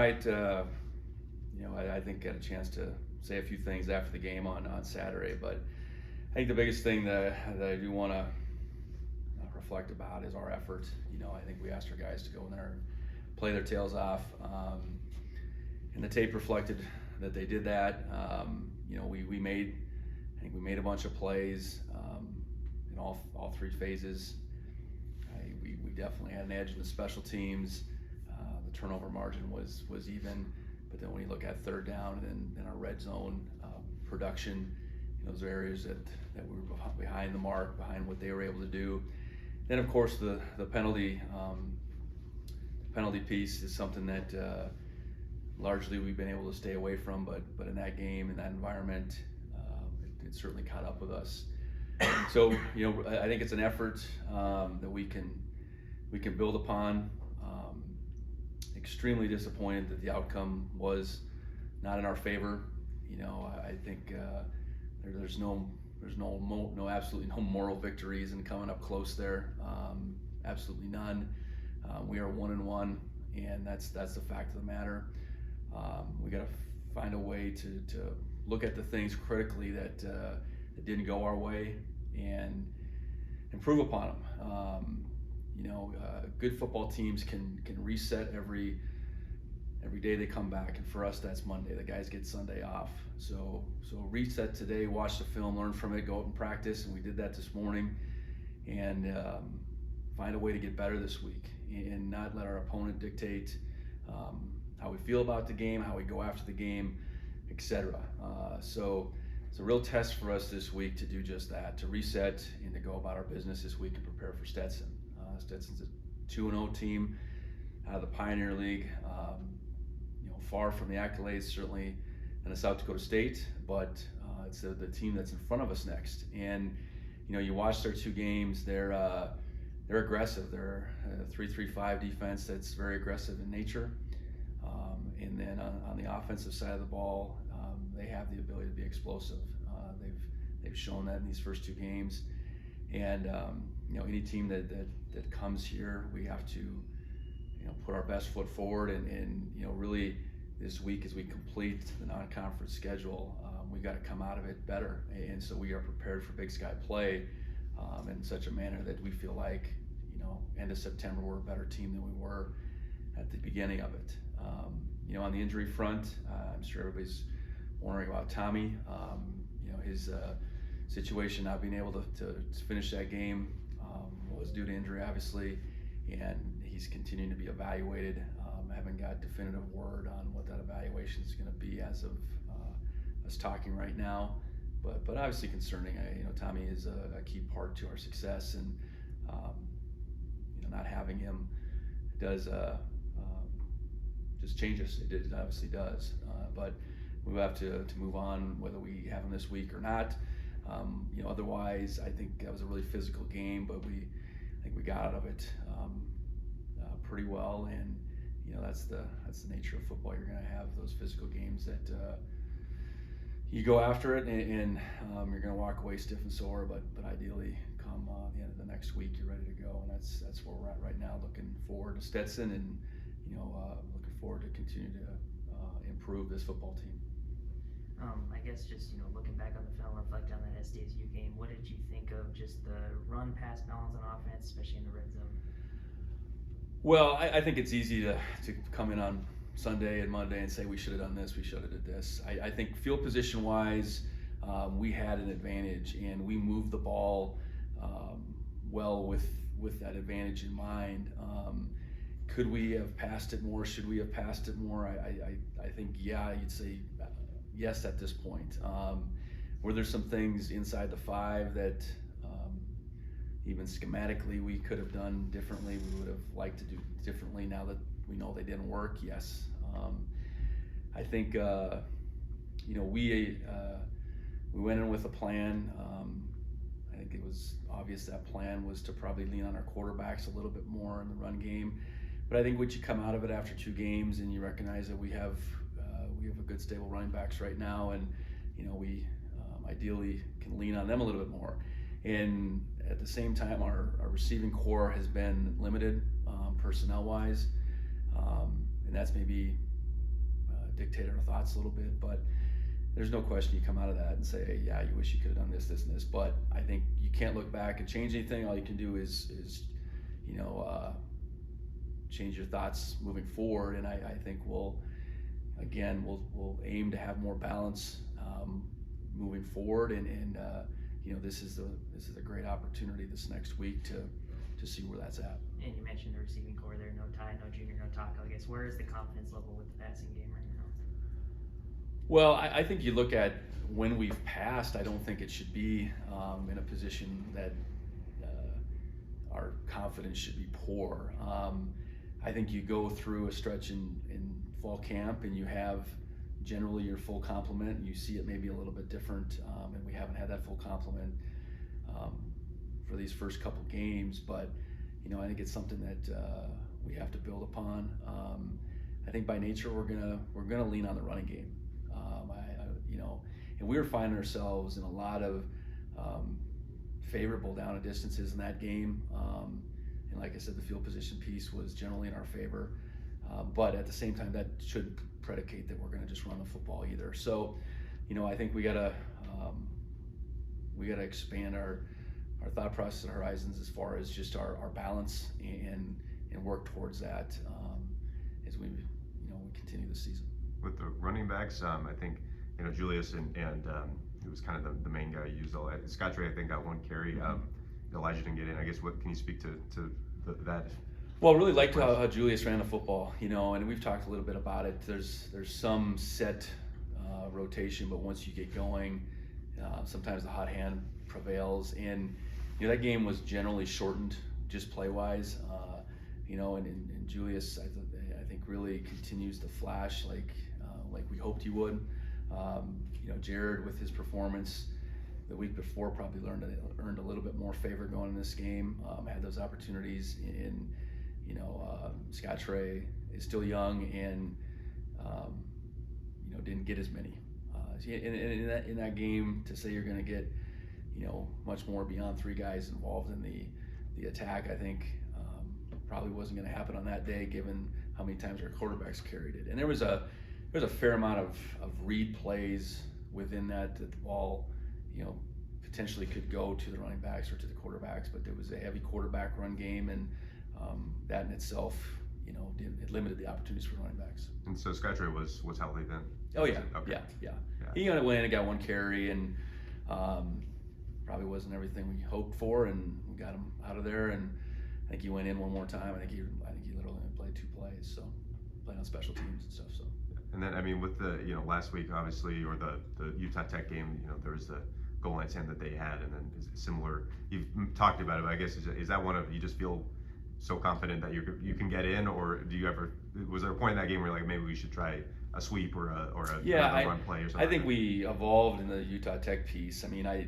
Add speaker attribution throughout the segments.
Speaker 1: right. I think got a chance to say a few things after the game on Saturday, but I think the biggest thing that I do want to reflect about is our effort. I think we asked our guys to go in there and play their tails off, and the tape reflected that they did that. We made a bunch of plays in all three phases. We definitely had an edge in the special teams. The turnover margin was even, but then when you look at third down and our red zone production, those are areas that we were behind the mark, behind what they were able to do. Then of course the penalty piece is something that largely we've been able to stay away from, but in that game, in that environment, it certainly caught up with us. So I think it's an effort that we can build upon. Extremely disappointed that the outcome was not in our favor. I think there's absolutely no moral victories in coming up close there. Absolutely none. We are 1-1, and that's the fact of the matter. We got to find a way to look at the things critically that didn't go our way and improve upon them. Good football teams can reset every day they come back, and for us that's Monday. The guys get Sunday off, so reset today, watch the film, learn from it, go out and practice, and we did that this morning, and find a way to get better this week and not let our opponent dictate how we feel about the game, how we go after the game, etc. So it's a real test for us this week to do just that, to reset and to go about our business this week and prepare for Stetson. Stetson's a 2-0 team out of the Pioneer League, far from the accolades certainly in the South Dakota State, but it's the team that's in front of us next. And you watch their two games, they're aggressive. They're a 3-3-5 defense that's very aggressive in nature. And then on the offensive side of the ball, they have the ability to be explosive. They've shown that in these first two games. And any team that comes here, we have to put our best foot forward and really this week as we complete the non-conference schedule, we've got to come out of it better. And so we are prepared for Big Sky play in such a manner that we feel like end of September we're a better team than we were at the beginning of it. On the injury front, I'm sure everybody's wondering about Tommy. His situation not being able to finish that game was due to injury, obviously, and he's continuing to be evaluated. Haven't got definitive word on what that evaluation is going to be as of us talking right now, but obviously concerning. Tommy is a key part to our success, and not having him does just change us. It obviously does, but we have to move on whether we have him this week or not. Otherwise, I think that was a really physical game, but I think we got out of it pretty well, and that's the nature of football. You're going to have those physical games that you go after it, and you're going to walk away stiff and sore, but ideally come the end of the next week you're ready to go, and that's where we're at right now. Looking forward to Stetson, and looking forward to continue to improve this football team.
Speaker 2: I guess just looking back on the film, reflect on that SDSU game. What did you think of just the run-pass balance on offense, especially in the red zone?
Speaker 1: Well, I think it's easy to come in on Sunday and Monday and say we should have done this, we should have did this. I think field position-wise, we had an advantage, and we moved the ball well with that advantage in mind. Could we have passed it more? Should we have passed it more? I think, yeah, you'd say yes at this point. Were there some things inside the 5 that even schematically we could have done differently? We would have liked to do differently now that we know they didn't work? Yes. I think we went in with a plan. I think it was obvious that plan was to probably lean on our quarterbacks a little bit more in the run game. But I think once you come out of it after 2 games and you recognize that we have a good stable running backs right now, and we ideally can lean on them a little bit more. And at the same time, our receiving core has been limited personnel-wise, and that's maybe dictate our thoughts a little bit. But there's no question you come out of that and say, hey, yeah, you wish you could have done this, this, and this. But I think you can't look back and change anything. All you can do is change your thoughts moving forward. And I think we'll aim to have more balance moving forward. And this is a great opportunity this next week to see where that's at.
Speaker 2: And you mentioned the receiving core there, no Ty, no Junior, no Taco. I guess where is the confidence level with the passing game right now?
Speaker 1: Well, I think you look at when we've passed, I don't think it should be in a position that our confidence should be poor. I think you go through a stretch in fall camp and you have generally your full complement, and you see it maybe a little bit different, and we haven't had that full complement for these first couple games, but I think it's something that we have to build upon. I think by nature we're gonna lean on the running game. And we were finding ourselves in a lot of favorable down and distances in that game. And like I said, the field position piece was generally in our favor. But at the same time, that shouldn't predicate that we're going to just run the football either. So, I think we gotta expand our thought process and horizons as far as just our balance and work towards that as we continue the season.
Speaker 3: With the running backs, I think Julius and he was kind of the main guy used all that. Scott Trey, I think, got one carry. Elijah didn't get in. I guess what can you speak to that?
Speaker 1: Well, I really liked how Julius ran the football, and we've talked a little bit about it. There's some set rotation, but once you get going, sometimes the hot hand prevails. And that game was generally shortened, just play-wise. And Julius, I think, really continues to flash like we hoped he would. Jared, with his performance the week before, probably earned a little bit more favor going in this game. Had those opportunities in. Scott Trey is still young and didn't get as many. In that game, to say you're going to get much more beyond three guys involved in the attack, I think probably wasn't going to happen on that day, given how many times our quarterbacks carried it. And there was a fair amount of read plays within that the ball potentially could go to the running backs or to the quarterbacks, but there was a heavy quarterback run game, and that in itself, it limited the opportunities for running backs.
Speaker 3: And so Scott Trey was healthy then?
Speaker 1: Oh yeah,
Speaker 3: okay.
Speaker 1: yeah. He went in and got one carry, and probably wasn't everything we hoped for, and we got him out of there. And I think he went in one more time. I think he literally only played 2 plays, so playing on special teams and stuff. So.
Speaker 3: And then with the last week, obviously, or the Utah Tech game, there was the goal line stand that they had, and then similar. You've talked about it, but I guess is that one of you just feel so confident that you can get in, or was there a point in that game where you're like, maybe we should try a sweep or a run play or something?
Speaker 1: I think we evolved in the Utah Tech piece. I mean, I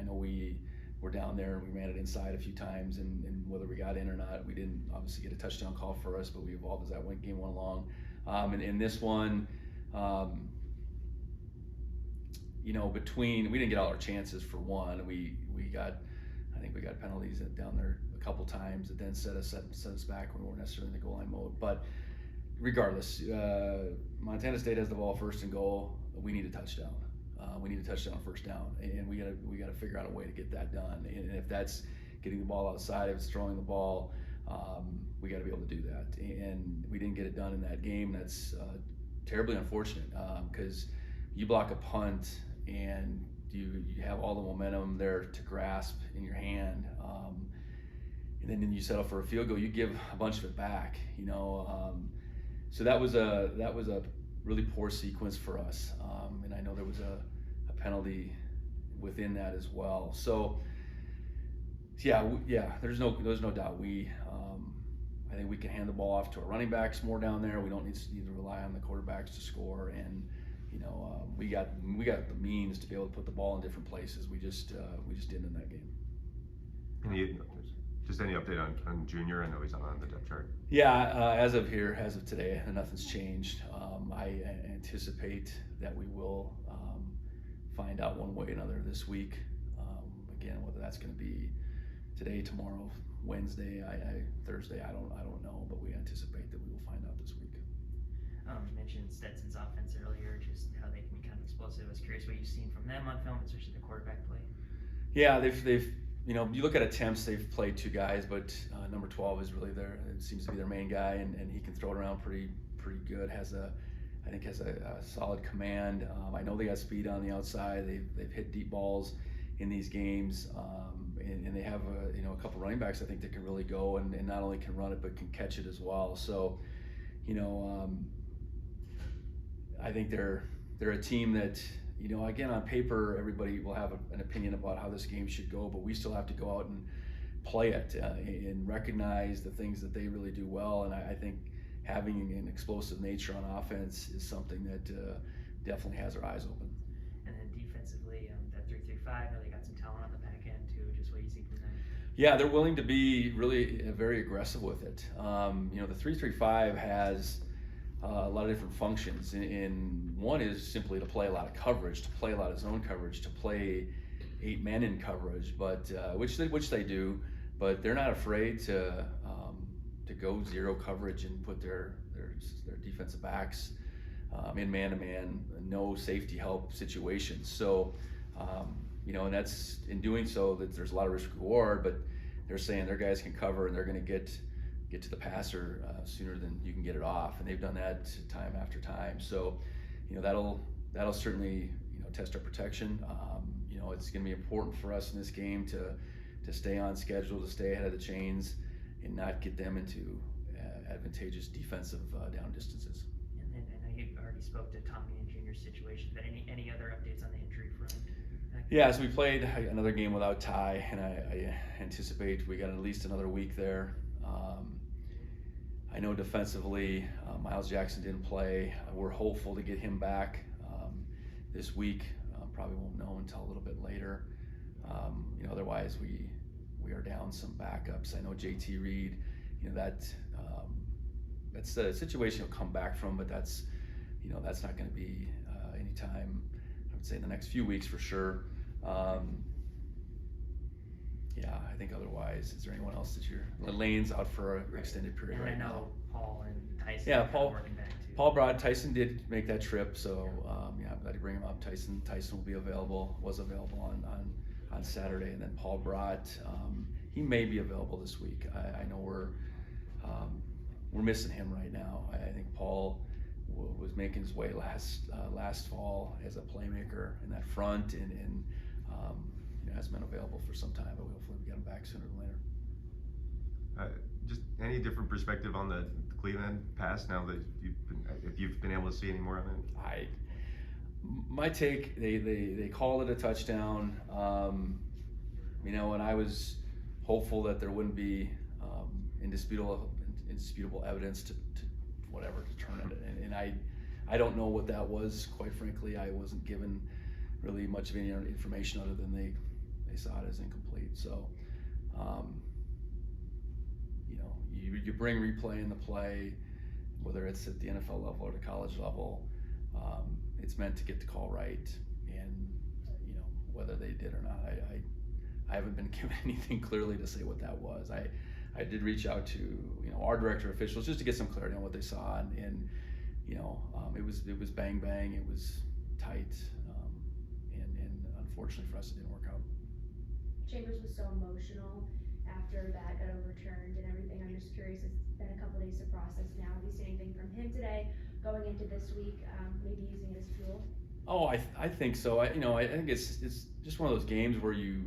Speaker 1: know we were down there and we ran it inside a few times, and whether we got in or not, we didn't obviously get a touchdown call for us, but we evolved as that game went along. And in this one, we didn't get all our chances for one. I think we got penalties down there a couple times that then set us back when we weren't necessarily in the goal line mode. But regardless, Montana State has the ball first and goal. We need a touchdown. We need a touchdown first down, and we got to figure out a way to get that done. And if that's getting the ball outside, if it's throwing the ball, we got to be able to do that. And we didn't get it done in that game. That's terribly unfortunate, because you block a punt and you have all the momentum there to grasp in your hand, and then you settle for a field goal. You give a bunch of it back, So that was a really poor sequence for us, and I know there was a penalty within that as well. So yeah, there's no doubt I think we can hand the ball off to our running backs more down there. We don't need to rely on the quarterbacks to score, and we got the means to be able to put the ball in different places. We just didn't in that game.
Speaker 3: Any update on Junior? I know he's not on the depth chart.
Speaker 1: Yeah, as of today, nothing's changed. I anticipate that we will find out one way or another this week. Again, whether that's going to be today, tomorrow, Wednesday, Thursday, I don't know, but we anticipate that we will find out this week.
Speaker 2: Mentioned Stetson's offense earlier, just how they can be kind of explosive. I was curious what you've seen from them on film, especially the quarterback play.
Speaker 1: Yeah, they've you know, you look at attempts, they've played two guys, but number 12 is really it seems to be their main guy, and he can throw it around pretty good. I think has a solid command. I know they got speed on the outside. They've hit deep balls in these games, and they have a couple running backs I think that can really go and not only can run it but can catch it as well. So, you know, I think they're a team that, you know, again, on paper, everybody will have an opinion about how this game should go, but we still have to go out and play it and recognize the things that they really do well. And I think having an explosive nature on offense is something that definitely has our eyes open.
Speaker 2: And then defensively, that 3-3-5, I know they got some talent on the back end too. Just what you see from them.
Speaker 1: Yeah, they're willing to be really very aggressive with it. You know, the 3-3-5 has a lot of different functions. And one is simply to play a lot of coverage, to play a lot of zone coverage, to play 8 men in coverage, but which they do. But they're not afraid to go zero coverage and put their defensive backs in man-to-man, no safety help situations. So, you know, and that's in doing so that there's a lot of risk reward, but they're saying their guys can cover and they're going to get to the passer sooner than you can get it off, and they've done that time after time. So, you know, that'll certainly, you know, test our protection. You know, it's going to be important for us in this game to stay on schedule, to stay ahead of the chains, and not get them into advantageous defensive down distances.
Speaker 2: And then I know you already spoke to Tommy and Junior's situation, but any other updates on the injury front?
Speaker 1: Yeah, so we played another game without Ty, and I anticipate we got at least another week there. I know defensively, Miles Jackson didn't play. We're hopeful to get him back this week. Probably won't know until a little bit later. You know, otherwise we are down some backups. I know JT Reed, you know, that's a situation he'll come back from, but that's not going to be anytime, I would say, in the next few weeks for sure. Yeah, I think otherwise, is there anyone else that Lane's out for an extended period
Speaker 2: and
Speaker 1: right
Speaker 2: I know
Speaker 1: now?
Speaker 2: Paul and Tyson
Speaker 1: Yeah,
Speaker 2: are working back too.
Speaker 1: Paul Broad, Tyson did make that trip, so yeah, I'm glad to bring him up. Tyson will be available, was available on Saturday, and then Paul Broad, he may be available this week. I know we're missing him right now. I think Paul was making his way last fall as a playmaker in that front, and you know, hasn't been available for some time, but hopefully we get him back sooner than later.
Speaker 3: Just any different perspective on the Cleveland pass now that if you've been able to see any more of it?
Speaker 1: My take, they called it a touchdown, you know, and I was hopeful that there wouldn't be indisputable evidence to whatever to turn it, and I don't know what that was, quite frankly. I wasn't given really much of any information other than they saw it as incomplete. So, you know, you bring replay into play, whether it's at the NFL level or the college level. It's meant to get the call right, and you know, whether they did or not, I haven't been given anything clearly to say what that was. I did reach out to, you know, our director of officials just to get some clarity on what they saw, and you know, it was bang bang, it was tight, and unfortunately for us it didn't work out.
Speaker 4: Chambers was so emotional after that got overturned and everything. I'm just curious, it's been a couple days to process now. Have you seen anything from him today going into this week, maybe using it as fuel?
Speaker 1: Oh, I think so. I think it's just one of those games where you're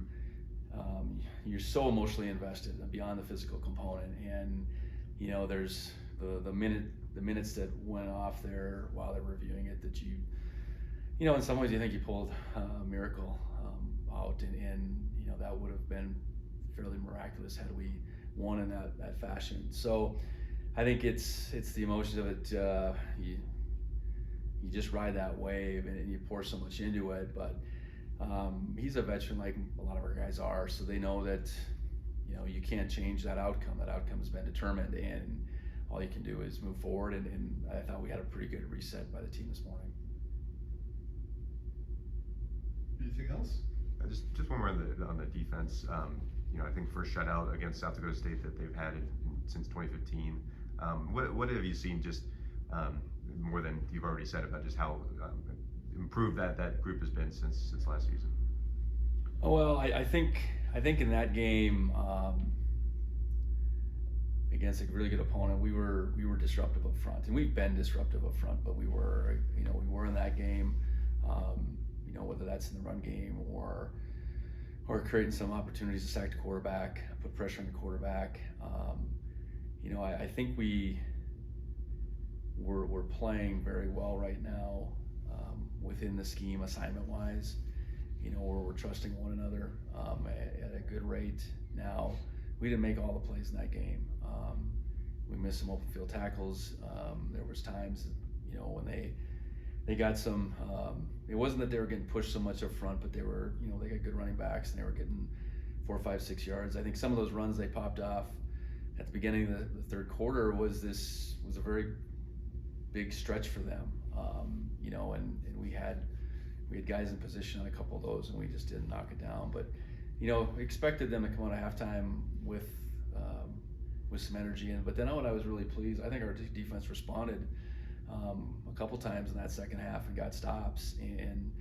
Speaker 1: so emotionally invested beyond the physical component, and you know, there's the minutes that went off there while they're reviewing it that you know, in some ways you think you pulled a miracle out, and you know, that would have been fairly miraculous had we won in that fashion. So I think it's the emotions of it. You just ride that wave and you pour so much into it, but he's a veteran like a lot of our guys are, so they know that, you know, you can't change that outcome. That outcome has been determined, and all you can do is move forward, and I thought we had a pretty good reset by the team this morning.
Speaker 5: Anything else?
Speaker 3: Just one more on the defense. You know, I think first shutout against South Dakota State that they've had since 2015. What have you seen just more than you've already said about just how improved that group has been since last season.
Speaker 1: Oh, well, I think in that game against a really good opponent, we were disruptive up front, and we've been disruptive up front. But we were in that game, whether that's in the run game or creating some opportunities to sack the quarterback, put pressure on the quarterback. I think we're playing very well right now within the scheme assignment-wise. Where we're trusting one another at a good rate. Now, we didn't make all the plays in that game. We missed some open field tackles. There was times, when they got some. It wasn't that they were getting pushed so much up front, but they were, they got good running backs and they were getting 4, 5, 6 yards. I think some of those runs they popped off at the beginning of the third quarter was a very big stretch for them. And we had guys in position on a couple of those, and we just didn't knock it down. But we expected them to come out of halftime with some energy. But then what I was really pleased, I think our defense responded a couple times in that second half and got stops. And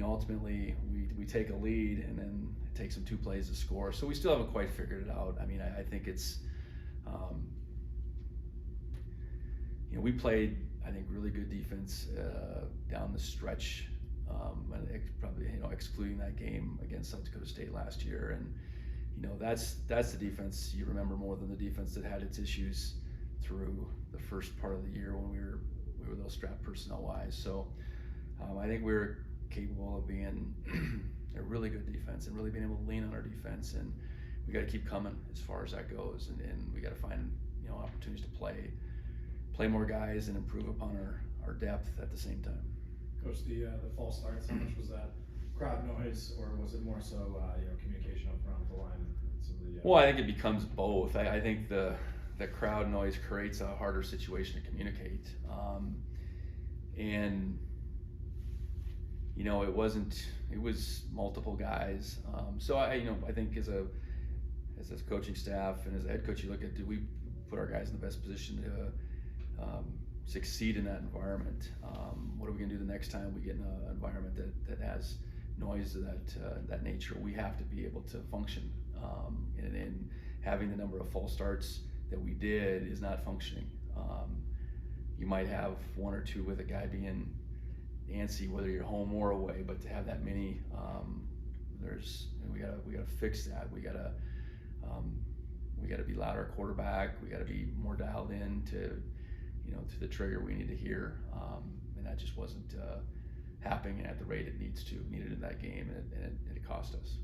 Speaker 1: ultimately we take a lead, and then it takes them 2 plays to score. So we still haven't quite figured it out. I mean, I think it's we played, I think, really good defense down the stretch. Probably excluding that game against South Dakota State last year, and that's the defense you remember more than the defense that had its issues through the first part of the year when we were a little strapped personnel wise. So I think we're capable of being a really good defense and really being able to lean on our defense, and we got to keep coming as far as that goes, and we got to find opportunities to play more guys and improve upon our depth at the same time.
Speaker 6: Coach, the false starts, how much was that crowd noise, or was it more so communication up front of the line? And some of the,
Speaker 1: Well, I think it becomes both. I think the crowd noise creates a harder situation to communicate, and it was multiple guys. So I think as a coaching staff and as a head coach, you look at, do we put our guys in the best position to succeed in that environment? What are we going to do the next time we get in an environment that has noise of that nature? We have to be able to function, and having the number of false starts that we did is not functioning. You might have 1 or 2 with a guy being antsy, whether you're home or away, but to have that many, we gotta fix that. We gotta be louder at quarterback. We gotta be more dialed in to the trigger we need to hear, and that just wasn't happening at the rate it needed in that game, and it cost us.